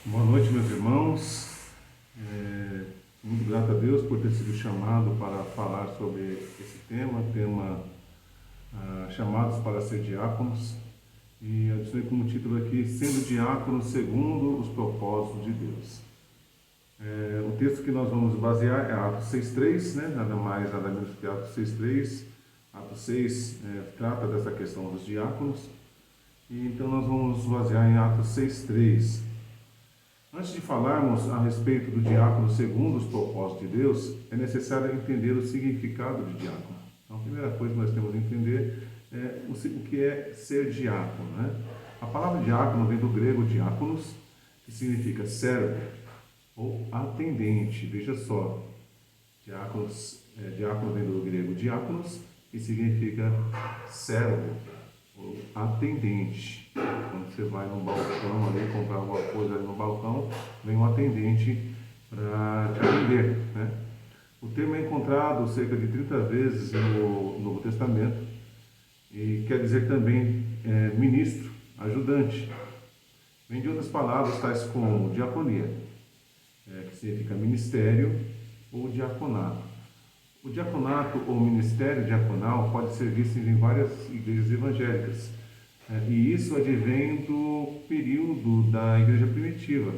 Boa noite, meus irmãos. Muito grato a Deus por ter sido chamado para falar sobre esse tema chamados para ser diáconos. E adicionei como título aqui, sendo diácono segundo os propósitos de Deus. O texto que nós vamos basear é Atos 6,3, né? Nada mais, nada menos que Atos 6,3. Atos 6 trata dessa questão dos diáconos. E então nós vamos basear em Atos 6,3. Antes de falarmos a respeito do diácono segundo os propósitos de Deus, é necessário entender o significado de diácono. Então, a primeira coisa que nós temos que entender é o que é ser diácono, né? A palavra diácono vem do grego diáconos, que significa servo ou atendente. Veja só, diácono vem do grego diáconos, que significa servo ou atendente. Quando você vai no balcão ali, comprar alguma coisa ali no balcão, vem um atendente para te atender, né? O termo é encontrado cerca de 30 vezes no Novo Testamento e quer dizer também ministro, ajudante. Vem de outras palavras tais como diaconia, que significa ministério ou diaconato. O diaconato ou ministério diaconal pode ser visto em várias igrejas evangélicas. E isso advém do período da igreja primitiva,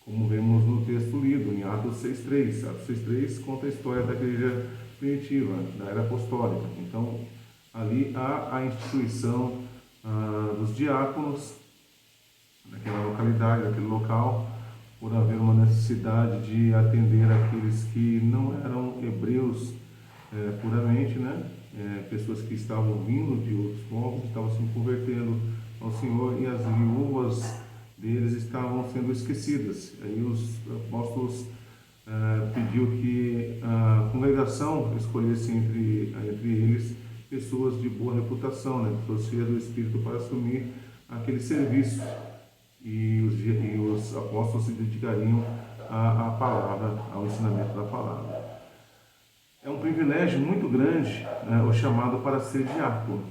como vemos no texto lido em Atos 6,3. Atos 6,3 conta a história da igreja primitiva, da era apostólica. Então, ali há a instituição dos diáconos naquela localidade, naquele local, por haver uma necessidade de atender aqueles que não eram hebreus puramente, né? Pessoas que estavam vindo de outros povos, estavam se convertendo ao Senhor e as viúvas deles estavam sendo esquecidas. Aí os apóstolos pediu que a congregação escolhesse entre eles pessoas de boa reputação, né? Pessoas cheias do Espírito para assumir aquele serviço. E os apóstolos se dedicariam à palavra, ao ensinamento da palavra. É um privilégio muito grande o chamado para ser diácono.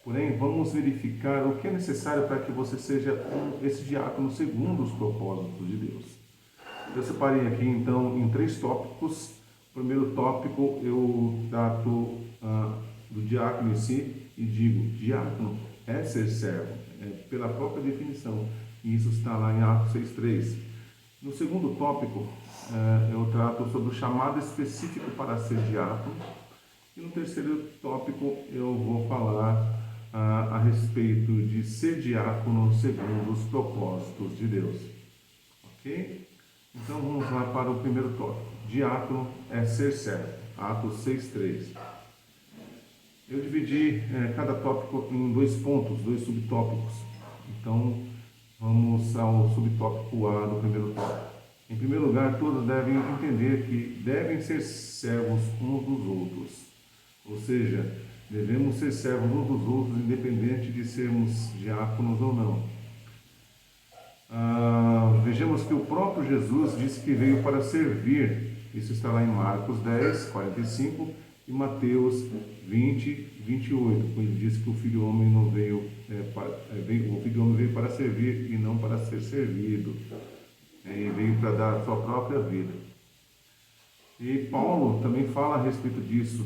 Porém, vamos verificar o que é necessário para que você seja esse diácono segundo os propósitos de Deus. Eu separei aqui então em 3 tópicos. O primeiro tópico eu trato do diácono em si e digo: diácono é ser servo, pela própria definição, e isso está lá em Atos 6,3. No segundo tópico, eu trato sobre o chamado específico para ser diácono, e no terceiro tópico eu vou falar a respeito de ser diácono segundo os propósitos de Deus. Ok? Então vamos lá para o primeiro tópico. Diácono é ser servo. Atos 6,3. Eu dividi cada tópico em 2 pontos, 2 subtópicos. Então, vamos ao subtópico A do primeiro tópico. Em primeiro lugar, todos devem entender que devem ser servos uns dos outros. Ou seja, devemos ser servos uns dos outros, independente de sermos diáconos ou não. Vejamos que o próprio Jesus disse que veio para servir. Isso está lá em Marcos 10, 45 e Mateus 20, 28. Quando ele disse que o Filho do Homem não veio, o Filho do Homem veio para servir e não para ser servido. E veio para dar a sua própria vida. E Paulo também fala a respeito disso,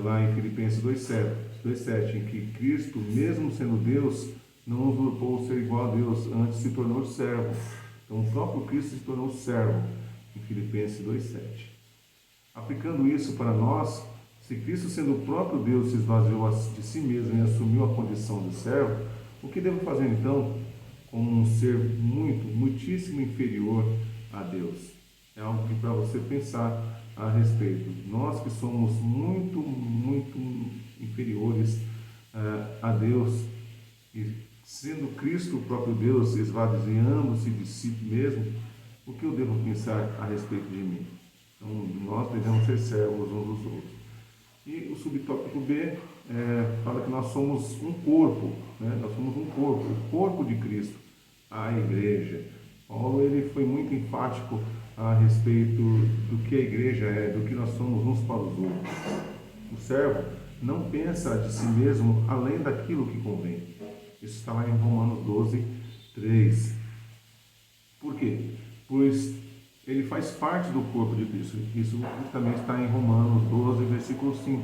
lá em Filipenses 2,7, em que Cristo, mesmo sendo Deus, não usurpou ser igual a Deus, antes se tornou servo. Então o próprio Cristo se tornou servo, em Filipenses 2,7. Aplicando isso para nós, se Cristo, sendo o próprio Deus, se esvaziou de si mesmo e assumiu a condição de servo, o que devo fazer então como um ser muitíssimo inferior a Deus? É algo que para você pensar a respeito. Nós que somos muito inferiores a Deus, e sendo Cristo o próprio Deus, esvaziando-se de si mesmo, o que eu devo pensar a respeito de mim? Então, nós devemos ser servos uns dos outros. E o subtópico B fala que nós somos um corpo, né? Nós somos um corpo, o corpo de Cristo, a igreja. Paulo ele foi muito enfático a respeito do que a igreja é, do que nós somos uns para os outros. O servo não pensa de si mesmo além daquilo que convém. Isso está lá em Romanos 12, 3. Por quê? pois ele faz parte do corpo de Cristo. Isso também está em Romanos 12, versículo 5.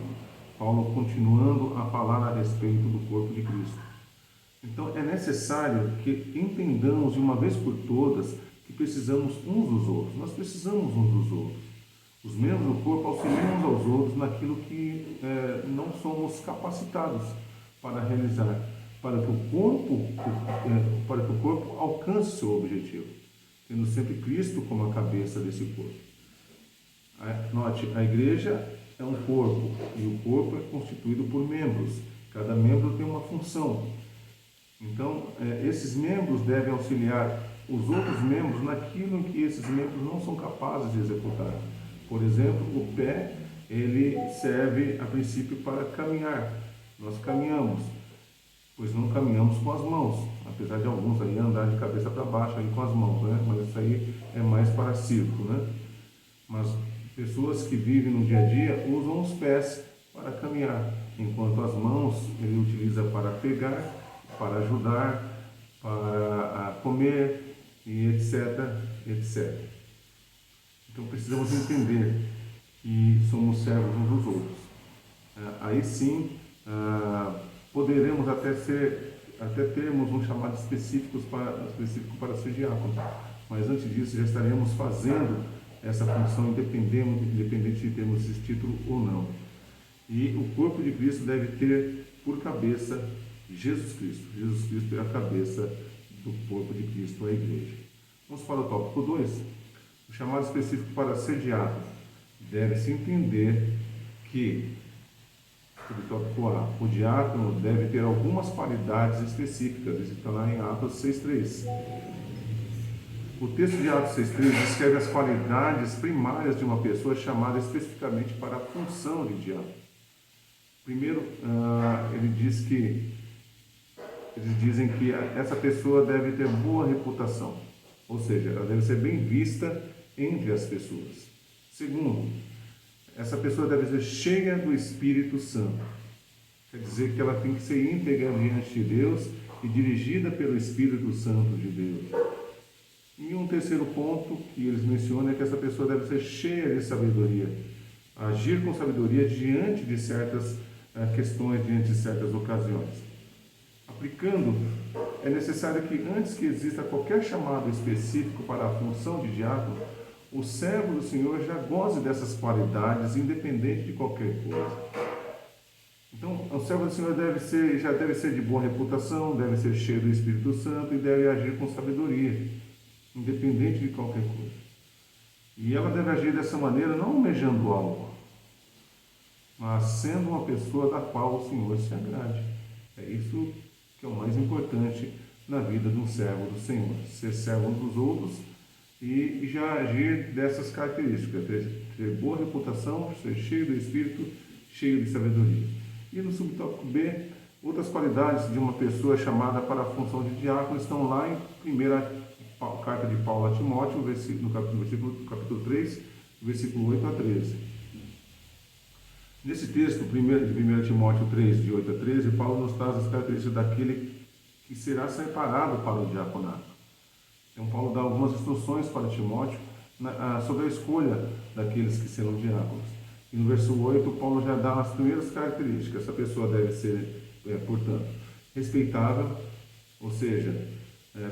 Paulo continuando a falar a respeito do corpo de Cristo. Então é necessário que entendamos de uma vez por todas que precisamos uns dos outros. Nós precisamos uns dos outros. Os membros do corpo auxiliam uns aos outros naquilo que não somos capacitados para realizar, para que o corpo alcance seu objetivo, tendo sempre Cristo como a cabeça desse corpo. Note, a igreja é um corpo e o corpo é constituído por membros. Cada membro tem uma função. Então, esses membros devem auxiliar os outros membros naquilo em que esses membros não são capazes de executar. Por exemplo, o pé, ele serve a princípio para caminhar. Nós caminhamos, pois não caminhamos com as mãos, apesar de alguns aí andar de cabeça para baixo aí com as mãos, né? Mas isso aí é mais para circo, né? Mas pessoas que vivem no dia a dia usam os pés para caminhar, enquanto as mãos ele utiliza para pegar, para ajudar, para comer e etc. Então precisamos entender que somos servos uns dos outros. Aí sim poderemos até termos um chamado específico para ser diácono, mas antes disso já estaremos fazendo essa função independente de termos esse título ou não. E o corpo de Cristo deve ter por cabeça Jesus Cristo. Jesus Cristo é a cabeça do corpo de Cristo, a igreja. Vamos para o tópico 2. O chamado específico para ser diácono. Deve-se entender que, sobre o tópico A, o diácono deve ter algumas qualidades específicas. Isso está lá em Atos 6,3. O texto de Atos 6,3 descreve as qualidades primárias de uma pessoa chamada especificamente para a função de diácono. Primeiro, eles dizem que essa pessoa deve ter boa reputação, ou seja, ela deve ser bem vista entre as pessoas. Segundo, essa pessoa deve ser cheia do Espírito Santo. Quer dizer que ela tem que ser íntegra diante de Deus e dirigida pelo Espírito Santo de Deus. E um terceiro ponto que eles mencionam é que essa pessoa deve ser cheia de sabedoria, agir com sabedoria diante de certas questões, diante de certas ocasiões. Aplicando, é necessário que antes que exista qualquer chamado específico para a função de diácono, o servo do Senhor já goze dessas qualidades, independente de qualquer coisa. Então, o servo do Senhor já deve ser de boa reputação, deve ser cheio do Espírito Santo e deve agir com sabedoria, independente de qualquer coisa. E ela deve agir dessa maneira, não almejando algo, mas sendo uma pessoa da qual o Senhor se agrade. É isso que é o mais importante na vida de um servo do Senhor, ser servo uns dos outros e já agir dessas características, ter boa reputação, ser cheio do Espírito, cheio de sabedoria. E no subtópico B, outras qualidades de uma pessoa chamada para a função de diácono estão lá em primeira carta de Paulo a Timóteo, no capítulo 3, versículo 8 a 13. Nesse texto, de 1 Timóteo 3, de 8 a 13, Paulo nos traz as características daquele que será separado para o diaconato. Então, Paulo dá algumas instruções para Timóteo sobre a escolha daqueles que serão diáconos. E no verso 8, Paulo já dá as primeiras características. Essa pessoa deve ser, portanto, respeitável, ou seja,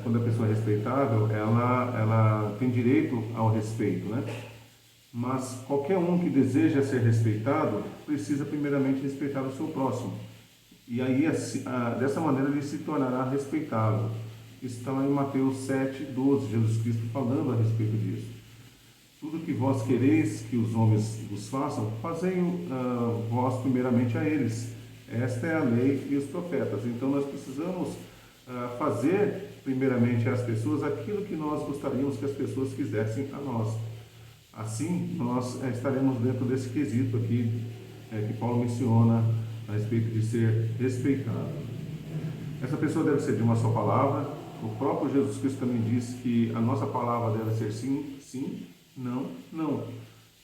quando a pessoa é respeitável, ela tem direito ao respeito, né? Mas qualquer um que deseja ser respeitado precisa primeiramente respeitar o seu próximo. E aí, dessa maneira, ele se tornará respeitável. Isso está lá em Mateus 7, 12, Jesus Cristo falando a respeito disso. Tudo que vós quereis que os homens vos façam, fazei-o vós primeiramente a eles. Esta é a lei e os profetas. Então nós precisamos fazer primeiramente às pessoas aquilo que nós gostaríamos que as pessoas fizessem a nós. Assim, nós estaremos dentro desse quesito aqui que Paulo menciona a respeito de ser respeitado. Essa pessoa deve ser de uma só palavra. O próprio Jesus Cristo também diz que a nossa palavra deve ser sim, sim, não, não.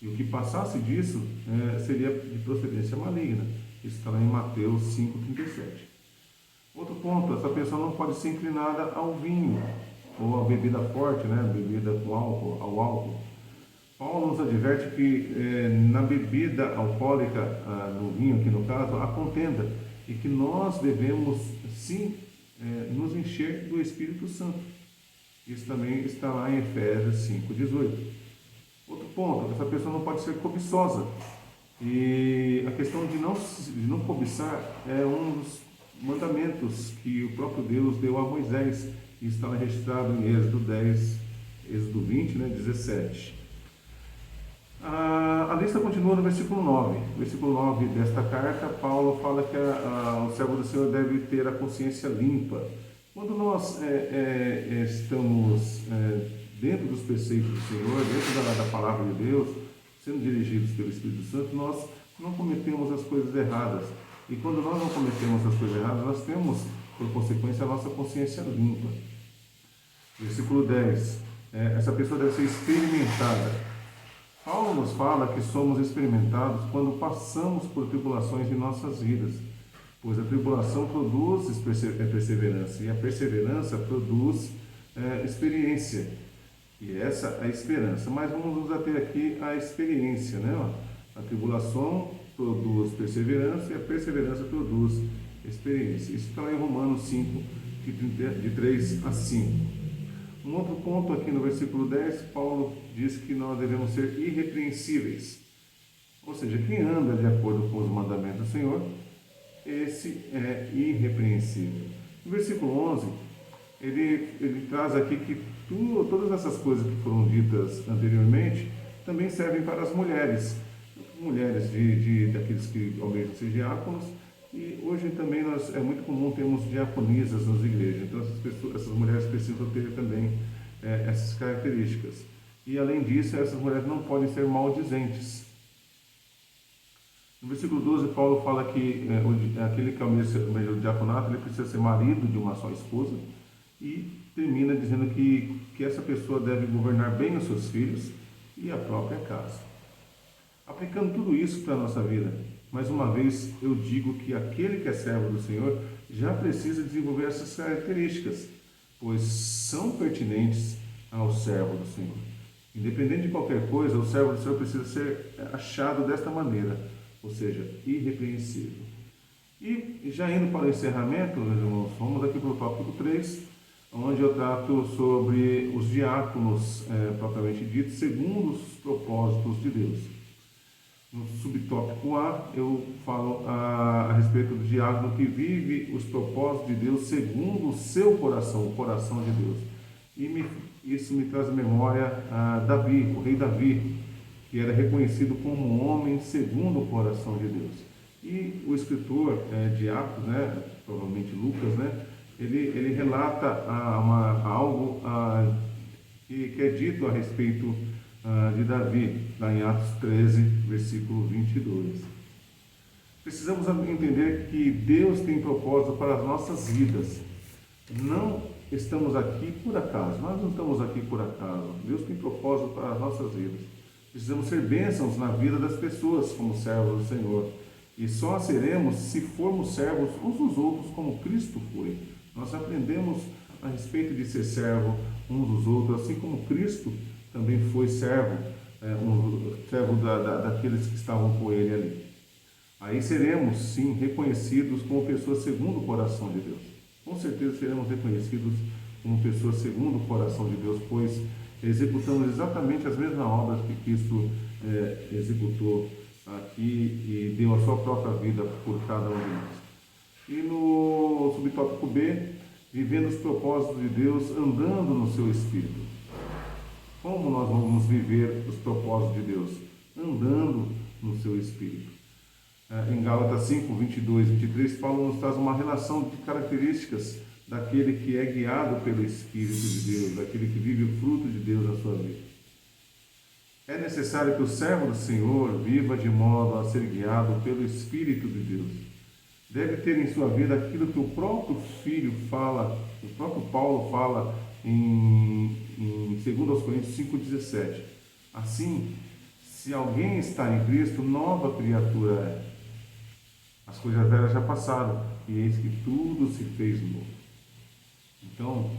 E o que passasse disso seria de procedência maligna. Isso está lá em Mateus 5,37. Outro ponto, essa pessoa não pode ser inclinada ao vinho ou à bebida forte, né? Bebida com álcool, ao álcool. Paulo nos adverte que na bebida alcoólica, no vinho aqui no caso, há contenda, e que nós devemos sim nos encher do Espírito Santo. Isso também está lá em Efésios 5,18. Outro ponto, essa pessoa não pode ser cobiçosa. E a questão de não cobiçar é um dos mandamentos que o próprio Deus deu a Moisés, e está registrado em Êxodo 10, Êxodo 20, 17. A lista continua no versículo 9. No versículo 9 desta carta, Paulo fala que o servo do Senhor deve ter a consciência limpa. Quando nós estamos dentro dos preceitos do Senhor, dentro da palavra de Deus, sendo dirigidos pelo Espírito Santo, nós não cometemos as coisas erradas. E quando nós não cometemos as coisas erradas, nós temos, por consequência, a nossa consciência limpa. Versículo 10. Essa pessoa deve ser experimentada. Paulo nos fala que somos experimentados quando passamos por tribulações em nossas vidas, pois a tribulação produz perseverança, e a perseverança produz experiência, e essa é a esperança. Mas vamos nos ater aqui à experiência, né? A tribulação produz perseverança, e a perseverança produz experiência. Isso está em Romanos 5, de 3 a 5. Um outro ponto aqui no versículo 10, Paulo diz que nós devemos ser irrepreensíveis. Ou seja, quem anda de acordo com os mandamentos do Senhor, esse é irrepreensível. No versículo 11, ele traz aqui que todas essas coisas que foram ditas anteriormente também servem para as mulheres. Mulheres daqueles que almejam ser diáconos. E hoje também é muito comum termos diaconisas nas igrejas, então essas mulheres precisam ter também essas características. E além disso, essas mulheres não podem ser maldizentes. No versículo 12, Paulo fala que aquele que almeja o diaconato, ele precisa ser marido de uma só esposa, e termina dizendo que essa pessoa deve governar bem os seus filhos e a própria casa. Aplicando tudo isso para a nossa vida, mais uma vez eu digo que aquele que é servo do Senhor já precisa desenvolver essas características, pois são pertinentes ao servo do Senhor. Independente de qualquer coisa, o servo do Senhor precisa ser achado desta maneira, ou seja, irrepreensível. E já indo para o encerramento, meus irmãos, vamos aqui para o tópico 3, onde eu trato sobre os diáconos propriamente ditos, segundo os propósitos de Deus. No subtópico A, eu falo a respeito do diácono que vive os propósitos de Deus segundo o seu coração, o coração de Deus. E isso me traz à memória Davi, o rei Davi, que era reconhecido como um homem segundo o coração de Deus. E o escritor de Atos, provavelmente Lucas, ele relata algo que é dito a respeito de Davi, lá em Atos 13, versículo 22. Precisamos entender que Deus tem propósito para as nossas vidas. Não estamos aqui por acaso, nós não estamos aqui por acaso. Deus tem propósito para as nossas vidas. Precisamos ser bênçãos na vida das pessoas como servos do Senhor. E só seremos se formos servos uns dos outros como Cristo foi. Nós aprendemos a respeito de ser servo uns dos outros, assim como Cristo também foi servo, servo daqueles que estavam com ele ali. Aí seremos, sim, reconhecidos como pessoas segundo o coração de Deus. Com certeza seremos reconhecidos como pessoas segundo o coração de Deus, pois executamos exatamente as mesmas obras que Cristo executou aqui e deu a sua própria vida por cada um de nós. E no subtópico B, vivendo os propósitos de Deus, andando no seu Espírito. Como nós vamos viver os propósitos de Deus? Andando no seu Espírito. Em Gálatas 5, 22 e 23, Paulo nos traz uma relação de características daquele que é guiado pelo Espírito de Deus, daquele que vive o fruto de Deus na sua vida. É necessário que o servo do Senhor viva de modo a ser guiado pelo Espírito de Deus. Deve ter em sua vida aquilo que o próprio Filho fala, o próprio Paulo fala em 2 Coríntios 5,17. Assim, se alguém está em Cristo, nova criatura é. As coisas velhas já passaram, e eis que tudo se fez novo. Então,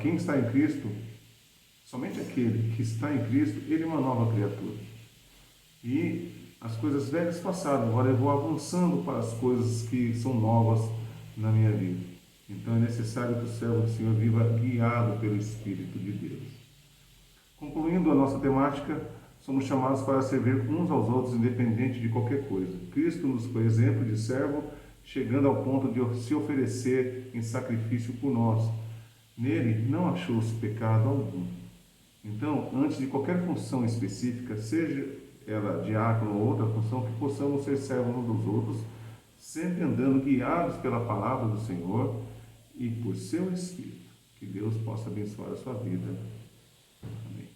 Quem está em Cristo, somente aquele que está em Cristo, ele é uma nova criatura. E as coisas velhas passaram, agora eu vou avançando para as coisas que são novas na minha vida. Então é necessário que o servo do Senhor viva guiado pelo Espírito de Deus. Concluindo a nossa temática, somos chamados para servir uns aos outros independente de qualquer coisa. Cristo nos foi exemplo de servo, chegando ao ponto de se oferecer em sacrifício por nós. Nele não achou-se pecado algum. Então, antes de qualquer função específica, seja ela diácono ou outra função, que possamos ser servos uns dos outros, sempre andando guiados pela palavra do Senhor e por seu Espírito. Que Deus possa abençoar a sua vida. Amém.